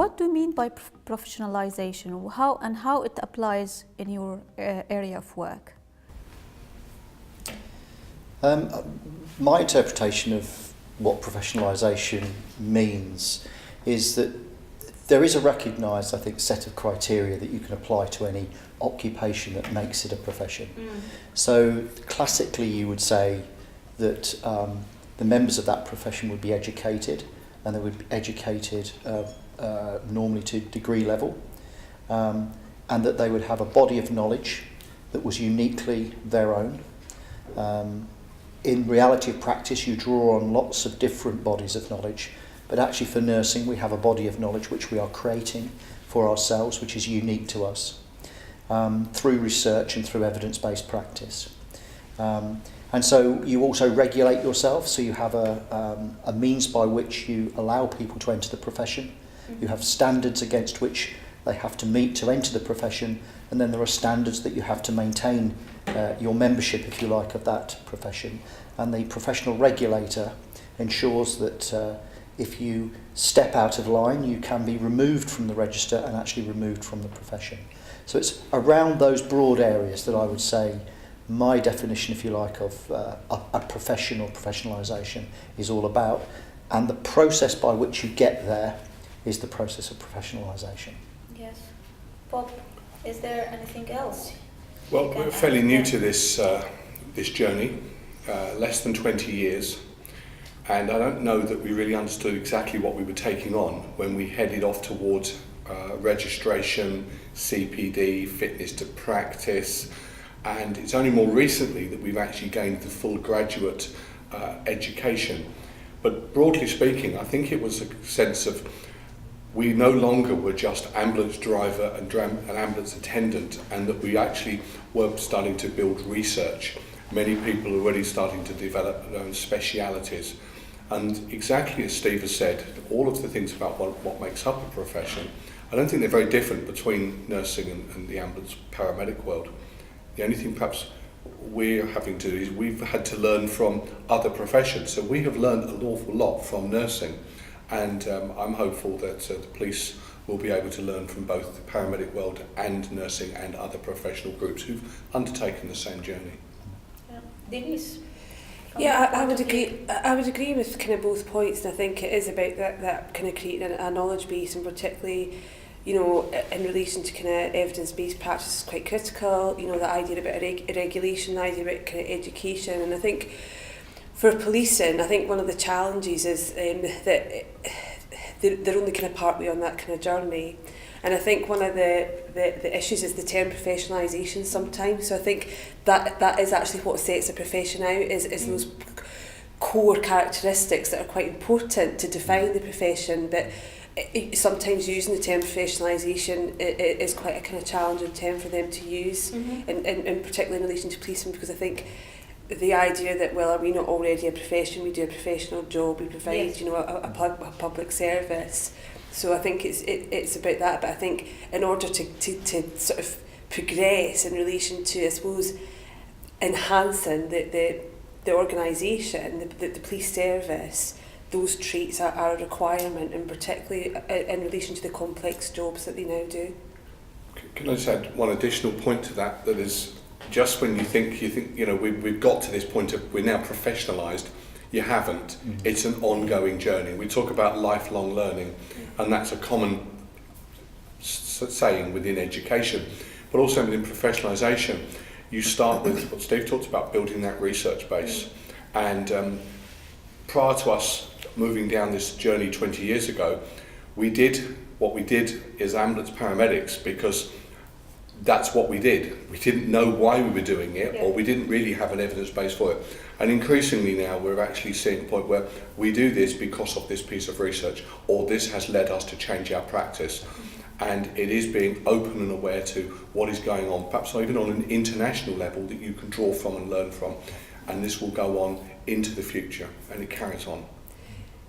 what do you mean by professionalisation? How it applies in your area of work? My interpretation of what professionalisation means is that there is a recognised, I think, set of criteria that you can apply to any occupation that makes it a profession. So classically you would say that the members of that profession would be educated, and they would be educated normally to degree level, and that they would have a body of knowledge that was uniquely their own. In reality of practice, you draw on lots of different bodies of knowledge, but actually for nursing we have a body of knowledge which we are creating for ourselves, which is unique to us, through research and through evidence-based practice. And so you also regulate yourself, so you have a means by which you allow people to enter the profession. You have standards against which they have to meet to enter the profession, and then there are standards that you have to maintain your membership, if you like, of that profession. And the professional regulator ensures that if you step out of line, you can be removed from the register and actually removed from the profession. So it's around those broad areas that I would say my definition, if you like, of a profession or professionalisation is all about, and the process by which you get there is the process of professionalisation. Yes. Bob, is there anything else? Well, we're fairly new to this journey, less than 20 years, and I don't know that we really understood exactly what we were taking on when we headed off towards registration, CPD, fitness to practice, and it's only more recently that we've actually gained the full graduate education. But broadly speaking, I think it was a sense of we no longer were just ambulance driver and an ambulance attendant, and that we actually were starting to build research. Many people are already starting to develop their own specialities. And exactly as Steve has said, all of the things about what makes up a profession, I don't think they're very different between nursing and the ambulance paramedic world. The only thing perhaps we're having to do is we've had to learn from other professions. So we have learned an awful lot from nursing, and I'm hopeful that the police will be able to learn from both the paramedic world and nursing and other professional groups who've undertaken the same journey. Yeah. Denise? Yeah, I would agree. I would agree with kind of both points, and I think it is about that kind of creating a knowledge base, and particularly, you know, in relation to kind of evidence-based practice is quite critical. You know, the idea about regulation, the idea about kind of education, and I think for policing, I think one of the challenges is that they're only kind of partway on that kind of journey. And I think one of the issues is the term professionalisation sometimes. So I think that is actually what sets a profession out, is those core characteristics that are quite important to define the profession. But sometimes using the term professionalisation is quite a kind of challenging term for them to use, and particularly in relation to policemen, because I think the idea that, well, are we not already a profession? We do a professional job, we provide, yes, you know, a public service. So I think it's about that. But I think in order to sort of progress in relation to, I suppose, enhancing the organisation, the police service, those traits are a requirement, and particularly in relation to the complex jobs that they now do. Can I just add one additional point to that? That is, just when you think, you know, we've got to this point of we're now professionalised, you haven't. It's an ongoing journey. We talk about lifelong learning, and that's a common saying within education, but also within professionalisation. You start with what Steve talked about, building that research base. And prior to us moving down this journey 20 years ago, we did what we did as ambulance paramedics because that's what we did. We didn't know why we were doing it, or we didn't really have an evidence base for it. And increasingly now we're actually seeing a point where we do this because of this piece of research, or this has led us to change our practice. And it is being open and aware to what is going on, perhaps even on an international level that you can draw from and learn from. And this will go on into the future, and it carries on.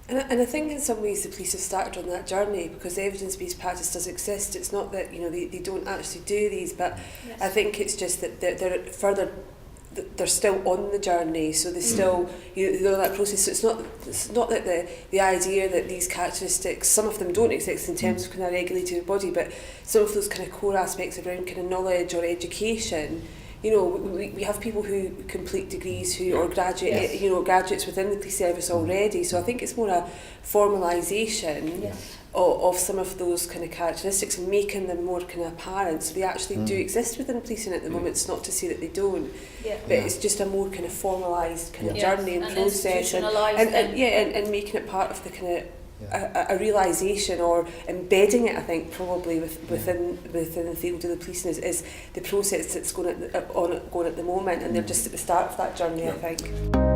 And I think in some ways the police have started on that journey, because evidence-based practice does exist. It's not that, you know, they don't actually do these, but yes, I think it's just that they're further they're still on the journey, so they still, you know, that process. So it's not that the idea that these characteristics, some of them don't exist in terms of kind of regulating the body, but some of those kind of core aspects around kind of knowledge or education. You know, we have people who complete degrees or graduate, you know, graduates within the police service already. So I think it's more a formalisation of some of those kind of characteristics and making them more kind of apparent. So they actually do exist within policing at the moment. It's not to say that they don't, but it's just a more kind of formalised kind of journey and process, and making it part of the kind of a realisation or embedding it, I think, probably within the field of the policing is the process that's going at the moment, and they're just at the start of that journey, I think.